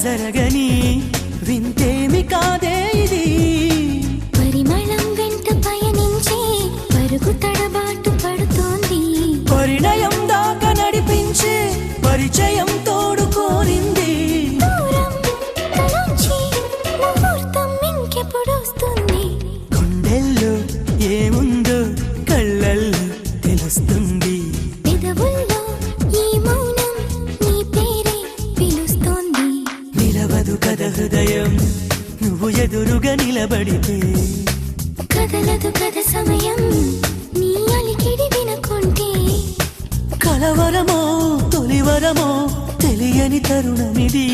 జరగని వింతేమి కాదే ఇది పరిమళం వెంట పయనించే పరుగు తడబాటు పడుతోంది పరిణయం దాకా నడిపించే పరిచయం తోడు కోరింది దూరం తలంచి ముహూర్తం ఇంకెప్పుడు వస్తుంది గుండెల్లో ఏముందో కళ్ళల్లో తెలుస్తుంది పెదవుల్లో ఈ మౌనం నీ పేరే పిలుస్తోంది నిలవదు కథ హృదయం నువ్వు ఎదురుగా నిలబడితే కదలదు కథ సమయం నీ అలికిడి వినకుంటే కలవరమో తొలివరమో తెలియని తరుణమిది